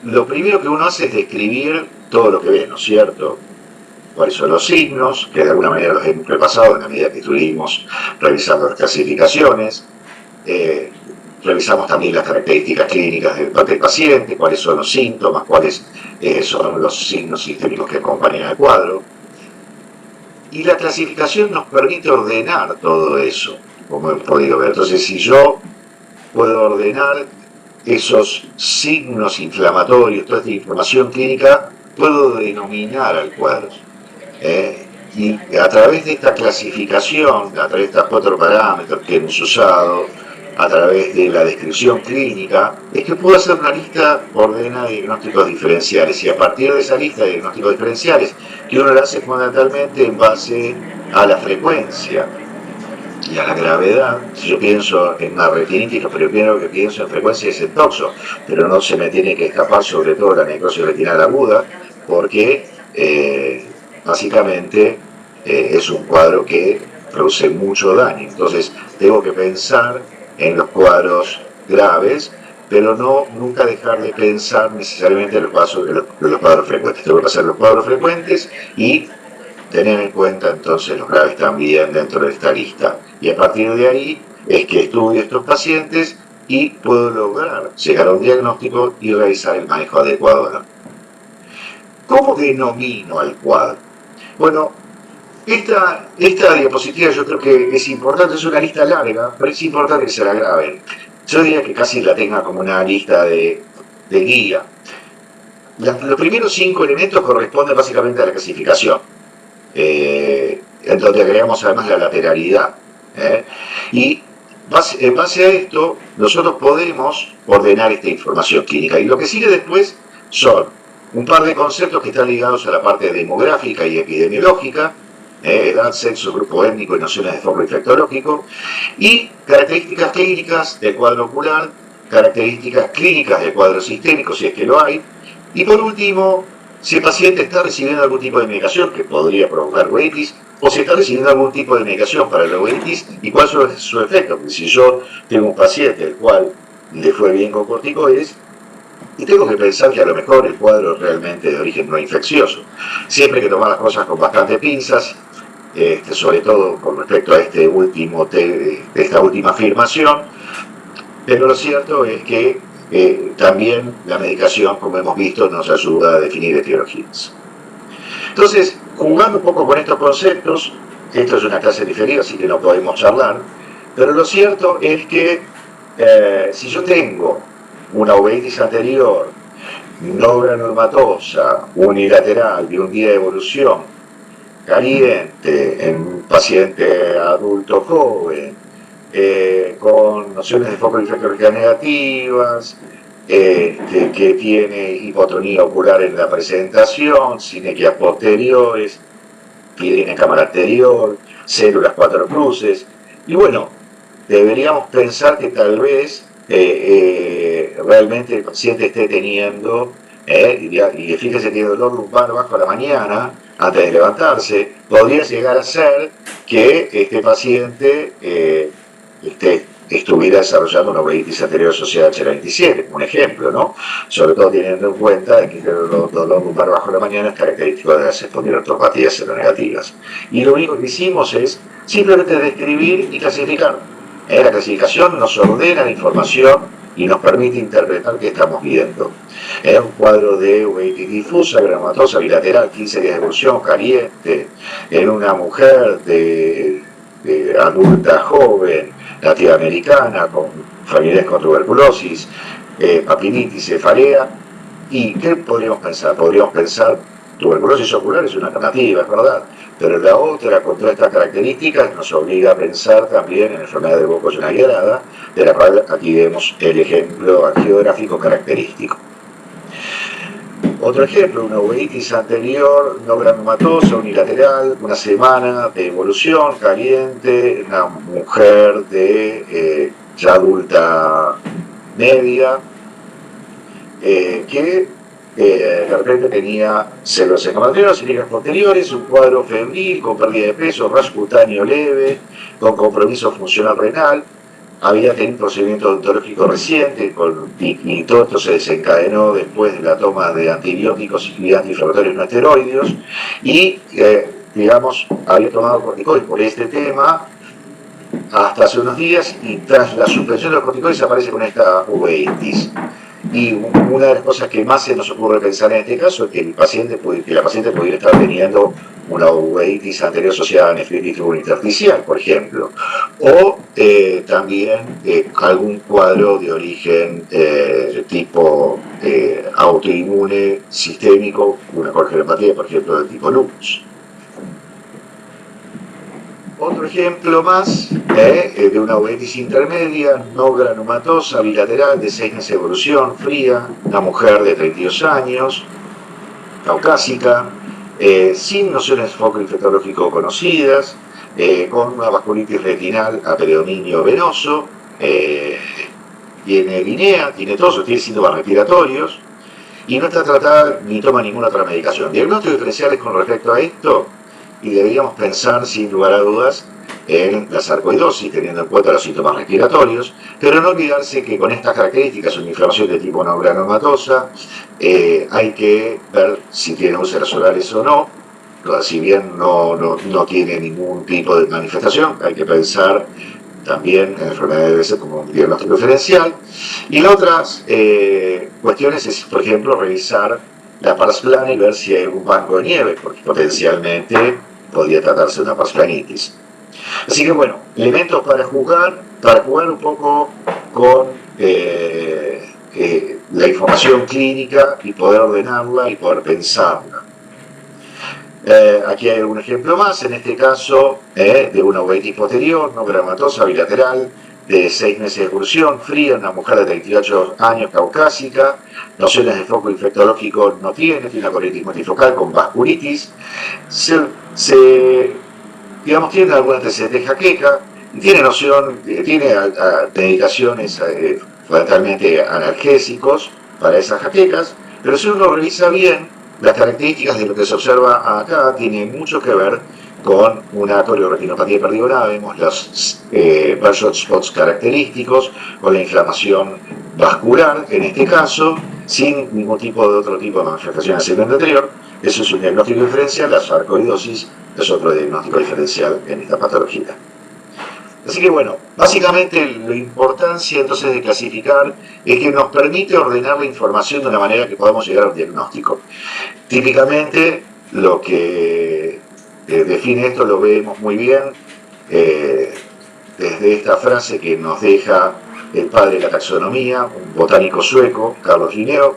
lo primero que uno hace es describir todo lo que ve, ¿no es cierto? Cuáles son los signos, que de alguna manera los hemos repasado en la medida que estuvimos revisando las clasificaciones. Revisamos también las características clínicas del paciente, cuáles son los síntomas, cuáles son los signos sistémicos que acompañan al cuadro. Y la clasificación nos permite ordenar todo eso, como hemos podido ver. Entonces, si yo puedo ordenar esos signos inflamatorios, toda esta información clínica, puedo denominar al cuadro. Y a través de esta clasificación, a través de estos 4 parámetros que hemos usado, a través de la descripción clínica, es que puedo hacer una lista ordenada de diagnósticos diferenciales, y a partir de esa lista de diagnósticos diferenciales, que uno la hace fundamentalmente en base a la frecuencia y a la gravedad. Si yo pienso en una retinitis, lo primero que pienso en frecuencia es el toxo, pero no se me tiene que escapar sobre todo la necrosis retinal aguda, porque básicamente es un cuadro que produce mucho daño. Entonces tengo que pensar en los cuadros graves, pero nunca dejar de pensar necesariamente en los cuadros frecuentes. Tengo que pasar los cuadros frecuentes y tener en cuenta entonces los graves también dentro de esta lista. Y a partir de ahí es que estudio estos pacientes y puedo lograr llegar a un diagnóstico y realizar el manejo adecuado. ¿Cómo denomino al cuadro? Bueno, esta diapositiva yo creo que es importante, es una lista larga, pero es importante que se la graben. Yo diría que casi la tenga como una lista de guía. Los primeros 5 elementos corresponden básicamente a la clasificación, en donde agregamos además la lateralidad. Y en base a esto, nosotros podemos ordenar esta información clínica. Y lo que sigue después son un par de conceptos que están ligados a la parte demográfica y epidemiológica, edad, sexo, grupo étnico y nociones de foco infectológico, y características clínicas del cuadro ocular, características clínicas del cuadro sistémico, si es que lo hay, y por último, si el paciente está recibiendo algún tipo de medicación que podría provocar uveitis, o si está recibiendo algún tipo de medicación para la uveitis y cuál es su efecto. Porque si yo tengo un paciente al cual le fue bien con corticoides, y tengo que pensar que a lo mejor el cuadro es realmente de origen no infeccioso. Siempre hay que tomar las cosas con bastante pinzas, sobre todo con respecto a esta última afirmación, pero lo cierto es que también la medicación, como hemos visto, nos ayuda a definir etiologías. Entonces, jugando un poco con estos conceptos, esto es una clase diferida, así que no podemos charlar, pero lo cierto es que si yo tengo una uveitis anterior, no granulomatosa, unilateral, de un día de evolución, caliente, en un paciente adulto joven, con nociones de foco infectológica negativas, que tiene hipotonía ocular en la presentación, sinequias posteriores, piedrina en cámara anterior, células 4 cruces, y bueno, deberíamos pensar que tal vez realmente el paciente esté teniendo, y fíjese, tiene dolor lumbar bajo a la mañana, antes de levantarse, podría llegar a ser que este paciente estuviera desarrollando una uveitis anterior asociada a HLA27, un ejemplo, ¿no? Sobre todo teniendo en cuenta que el dolor lumbar bajo la mañana es característico de las espondiloartropatías seronegativas. Y lo único que hicimos es simplemente describir y clasificar. La clasificación nos ordena la información y nos permite interpretar qué estamos viendo. Un cuadro de uveitis difusa, granulomatosa, bilateral, 15 días de evolución, caliente, en una mujer de adulta joven, latinoamericana, con familiares con tuberculosis, papilitis, cefalea. ¿Y qué podríamos pensar? Podríamos pensar, tuberculosis ocular es una alternativa, es verdad, pero la otra, con todas estas características, nos obliga a pensar también en enfermedad de Burkitt grada, de la cual aquí vemos el ejemplo angiográfico característico. Otro ejemplo, una uveitis anterior, no granulomatosa, unilateral, una semana de evolución, caliente, una mujer de ya adulta media, que de repente tenía células hematocrinas, cilíacas posteriores, un cuadro febril con pérdida de peso, rash cutáneo leve, con compromiso funcional renal, había tenido un procedimiento odontológico reciente y todo esto se desencadenó después de la toma de antibióticos y antiinflamatorios no esteroideos y, digamos, había tomado corticoides por este tema hasta hace unos días y tras la suspensión de los corticoides aparece con esta uveitis. Y una de las cosas que más se nos ocurre pensar en este caso es que la paciente pudiera estar teniendo una uveitis anterior asociada a nefritis tubulointersticial, por ejemplo, o también algún cuadro de origen tipo autoinmune sistémico, una coagulopatía, por ejemplo, del tipo lupus. Otro ejemplo más de una uveitis intermedia, no granulomatosa, bilateral, de 6 meses de evolución, fría, una mujer de 32 años, caucásica, sin nociones de foco infectológico conocidas, con una vasculitis retinal a predominio venoso, tiene guinea, tiene tos, tiene síntomas respiratorios, y no está tratada ni toma ninguna otra medicación. Diagnósticos diferenciales con respecto a esto, y deberíamos pensar sin lugar a dudas en la sarcoidosis, teniendo en cuenta los síntomas respiratorios, pero no olvidarse que con estas características, una inflamación de tipo no granulomatosa, hay que ver si tiene úlceras orales o no. Si bien no tiene ningún tipo de manifestación, hay que pensar también en enfermedades como un diagnóstico diferencial. Y las otras cuestiones es, por ejemplo, revisar la pars plana y ver si hay algún banco de nieve, porque potencialmente podría tratarse de una parsplanitis. Así que bueno, elementos para jugar un poco con la información clínica y poder ordenarla y poder pensarla. Aquí hay algún ejemplo más, en este caso de una uveitis posterior, no granulomatosa, bilateral, de 6 meses de evolución, fría, una mujer de 38 años, caucásica, nociones de foco infectológico no tiene una colitis multifocal con vasculitis, tiene algún antecedente de jaqueca, tiene medicaciones fundamentalmente analgésicos para esas jaquecas, pero si uno revisa bien, las características de lo que se observa acá tienen mucho que ver con una corioretinopatía perdigonada. Vemos los birdshot spots característicos, con la inflamación vascular, en este caso, sin ningún tipo de otro tipo de manifestación al segmento anterior. Eso es un diagnóstico diferencial, la sarcoidosis es otro diagnóstico diferencial en esta patología. Así que bueno, básicamente la importancia entonces de clasificar es que nos permite ordenar la información de una manera que podamos llegar a un diagnóstico. Típicamente lo que define esto lo vemos muy bien desde esta frase que nos deja el padre de la taxonomía, un botánico sueco, Carlos Linneo,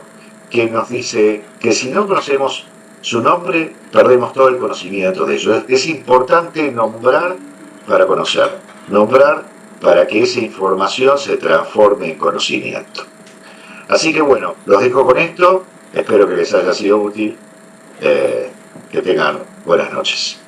que nos dice que si no conocemos su nombre, perdemos todo el conocimiento de ello. Es importante nombrar para conocer, nombrar para que esa información se transforme en conocimiento. Así que bueno, los dejo con esto, espero que les haya sido útil, que tengan buenas noches.